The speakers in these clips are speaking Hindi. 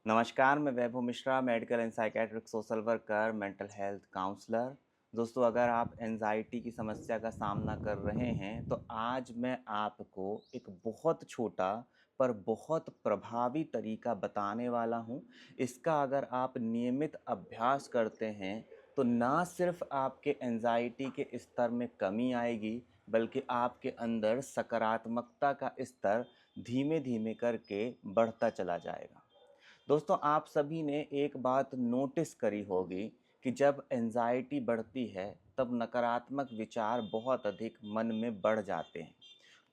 नमस्कार, मैं Vaibhav Mishra, medical and psychiatric social worker, mental health counsellor. दोस्तों, अगर आप एंजाइटी की समस्या का सामना कर रहे हैं, तो आज मैं आपको एक बहुत छोटा पर बहुत प्रभावी तरीका बताने वाला हूं। इसका अगर आप नियमित अभ्यास करते हैं, तो ना सिर्फ आपके एंजाइटी के स्तर में कमी आएगी, बल्कि आपके अंदर सकारात्मकता का स्तर धीमे-धीमे करके बढ़ता चला जाएगा। दोस्तों, आप सभी ने एक बात नोटिस करी होगी कि जब एंजाइटी बढ़ती है, तब नकारात्मक विचार बहुत अधिक मन में बढ़ जाते हैं।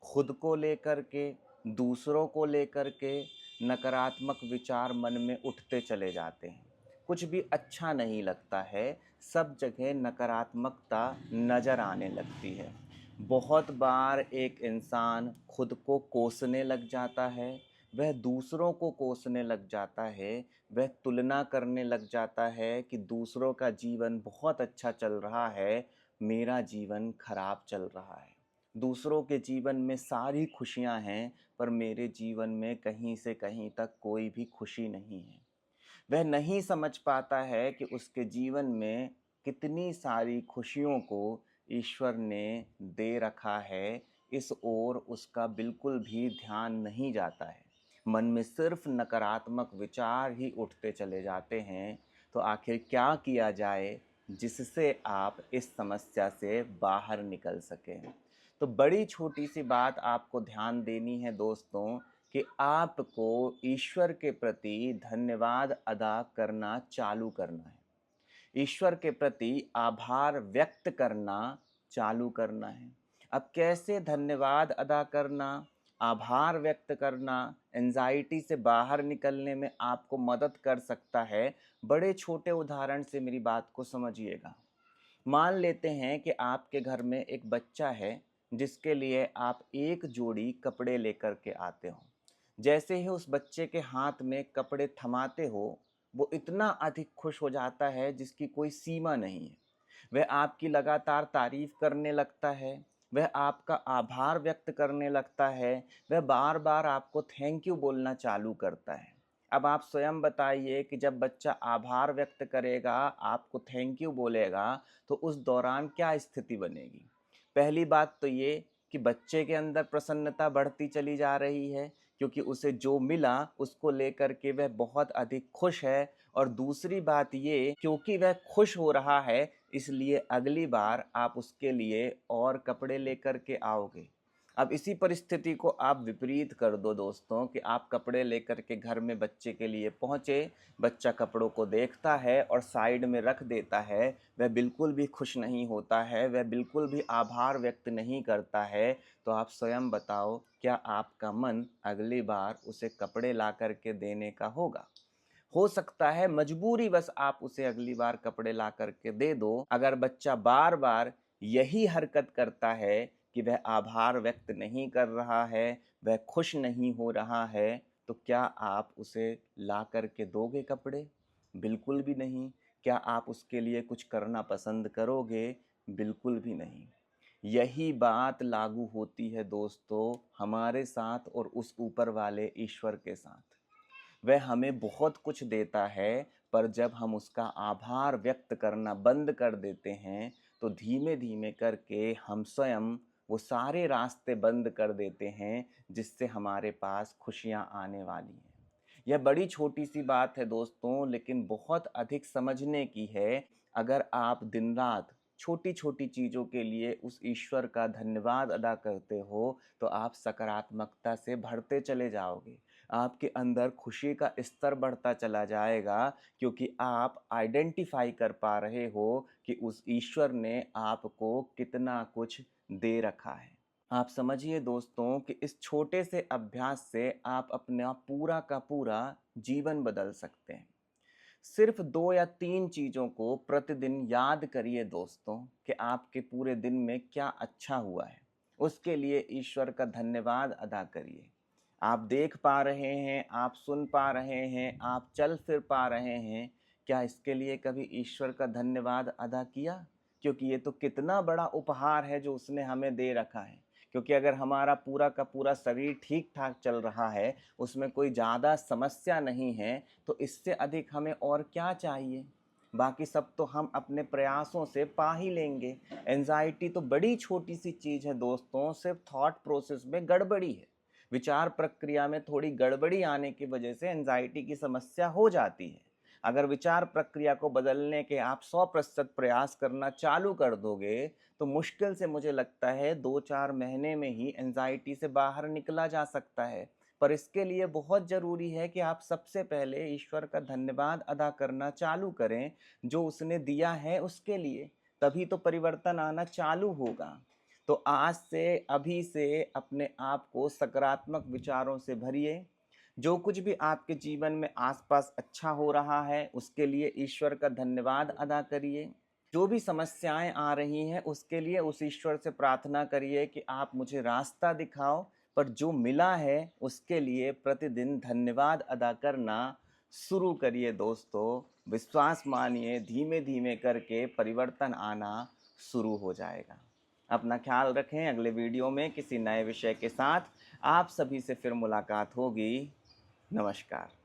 खुद को लेकर के, दूसरों को लेकर के नकारात्मक विचार मन में उठते चले जाते हैं। कुछ भी अच्छा नहीं लगता है, सब जगह नकारात्मकता नज़र आने लगती है। बहुत बार एक इंसान खुद को कोसने लग जाता है, वह दूसरों को कोसने लग जाता है, वह तुलना करने लग जाता है कि दूसरों का जीवन बहुत अच्छा चल रहा है, मेरा जीवन खराब चल रहा है। दूसरों के जीवन में सारी खुशियां हैं, पर मेरे जीवन में कहीं से कहीं तक कोई भी खुशी नहीं है। वह नहीं समझ पाता है कि उसके जीवन में कितनी सारी खुशियों को ईश्वर ने दे रखा है, इस ओर उसका बिल्कुल भी ध्यान नहीं जाता है। मन में सिर्फ नकारात्मक विचार ही उठते चले जाते हैं। तो आखिर क्या किया जाए जिससे आप इस समस्या से बाहर निकल सकें? तो बड़ी छोटी सी बात आपको ध्यान देनी है दोस्तों, कि आपको ईश्वर के प्रति धन्यवाद अदा करना चालू करना है। ईश्वर के प्रति आभार व्यक्त करना चालू करना है। अब कैसे धन्यवाद अदा करना, आभार व्यक्त करना एंजाइटी से बाहर निकलने में आपको मदद कर सकता है। बड़े छोटे उदाहरण से मेरी बात को समझिएगा। मान लेते हैं कि आपके घर में एक बच्चा है, जिसके लिए आप एक जोड़ी कपड़े लेकर के आते हो। जैसे ही उस बच्चे के हाथ में कपड़े थमाते हो, वो इतना अधिक खुश हो जाता है जिसकी कोई सीमा नहीं है। वह आपकी लगातार तारीफ करने लगता है, वह आपका आभार व्यक्त करने लगता है, वह बार बार आपको थैंक यू बोलना चालू करता है। अब आप स्वयं बताइए कि जब बच्चा आभार व्यक्त करेगा, आपको थैंक यू बोलेगा, तो उस दौरान क्या स्थिति बनेगी? पहली बात तो ये कि बच्चे के अंदर प्रसन्नता बढ़ती चली जा रही है, क्योंकि उसे जो मिला उसको लेकर के वह बहुत अधिक खुश है। और दूसरी बात ये, क्योंकि वह खुश हो रहा है, इसलिए अगली बार आप उसके लिए और कपड़े लेकर के आओगे। अब इसी परिस्थिति को आप विपरीत कर दो दोस्तों, कि आप कपड़े लेकर के घर में बच्चे के लिए पहुँचे, बच्चा कपड़ों को देखता है और साइड में रख देता है। वह बिल्कुल भी खुश नहीं होता है, वह बिल्कुल भी आभार व्यक्त नहीं करता है। तो आप स्वयं बताओ, क्या आपका मन अगली बार उसे कपड़े ला कर के देने का होगा? हो सकता है मजबूरीवश आप उसे अगली बार कपड़े ला करके दे दो। अगर बच्चा बार बार यही हरकत करता है कि वह आभार व्यक्त नहीं कर रहा है, वह खुश नहीं हो रहा है, तो क्या आप उसे ला करके दोगे कपड़े? बिल्कुल भी नहीं। क्या आप उसके लिए कुछ करना पसंद करोगे? बिल्कुल भी नहीं। यही बात लागू होती है दोस्तों, हमारे साथ और उस ऊपर वाले ईश्वर के साथ। वह हमें बहुत कुछ देता है, पर जब हम उसका आभार व्यक्त करना बंद कर देते हैं, तो धीमे धीमे करके हम स्वयं वो सारे रास्ते बंद कर देते हैं जिससे हमारे पास खुशियाँ आने वाली हैं। यह बड़ी छोटी सी बात है दोस्तों, लेकिन बहुत अधिक समझने की है। अगर आप दिन रात छोटी छोटी चीज़ों के लिए उस ईश्वर का धन्यवाद अदा करते हो, तो आप सकारात्मकता से भरते चले जाओगे। आपके अंदर खुशी का स्तर बढ़ता चला जाएगा, क्योंकि आप आइडेंटिफाई कर पा रहे हो कि उस ईश्वर ने आपको कितना कुछ दे रखा है। आप समझिए दोस्तों, कि इस छोटे से अभ्यास से आप अपना पूरा का पूरा जीवन बदल सकते हैं। सिर्फ 2 या 3 चीज़ों को प्रतिदिन याद करिए दोस्तों, कि आपके पूरे दिन में क्या अच्छा हुआ है। उसके लिए ईश्वर का धन्यवाद अदा करिए। आप देख पा रहे हैं, आप सुन पा रहे हैं, आप चल फिर पा रहे हैं, क्या इसके लिए कभी ईश्वर का धन्यवाद अदा किया? क्योंकि ये तो कितना बड़ा उपहार है जो उसने हमें दे रखा है। क्योंकि अगर हमारा पूरा का पूरा शरीर ठीक-ठाक चल रहा है, उसमें कोई ज़्यादा समस्या नहीं है, तो इससे अधिक हमें और क्या चाहिए? बाकी सब तो हम अपने प्रयासों से पा ही लेंगे। एंग्ज़ायटी तो बड़ी छोटी-सी चीज़ है दोस्तों, सिर्फ़ थॉट प्रोसेस में गड़बड़ी है। विचार प्रक्रिया में थोड़ी गड़बड़ी आने की वजह से एंग्ज़ायटी की समस्या हो जाती है। अगर विचार प्रक्रिया को बदलने के आप 100% प्रयास करना चालू कर दोगे, तो मुश्किल से मुझे लगता है 2-4 महीने में ही एंग्ज़ायटी से बाहर निकला जा सकता है। पर इसके लिए बहुत ज़रूरी है कि आप सबसे पहले ईश्वर का धन्यवाद अदा करना चालू करें, जो उसने दिया है उसके लिए। तभी तो परिवर्तन आना चालू होगा। तो आज से, अभी से अपने आप को सकारात्मक विचारों से भरिए। जो कुछ भी आपके जीवन में आस-पास अच्छा हो रहा है, उसके लिए ईश्वर का धन्यवाद अदा करिए। जो भी समस्याएँ आ रही हैं, उसके लिए उस ईश्वर से प्रार्थना करिए कि आप मुझे रास्ता दिखाओ, पर जो मिला है, उसके लिए प्रतिदिन धन्यवाद अदा करना शुरू करिए दोस्तों। विश्वास मानिए, धीमे-धीमे करके परिवर्तन आना शुरू हो जाएगा। अपना ख्याल रखें, अगले वीडियो में किसी नए विषय के साथ आप सभी से फिर मुलाकात होगी। नमस्कार।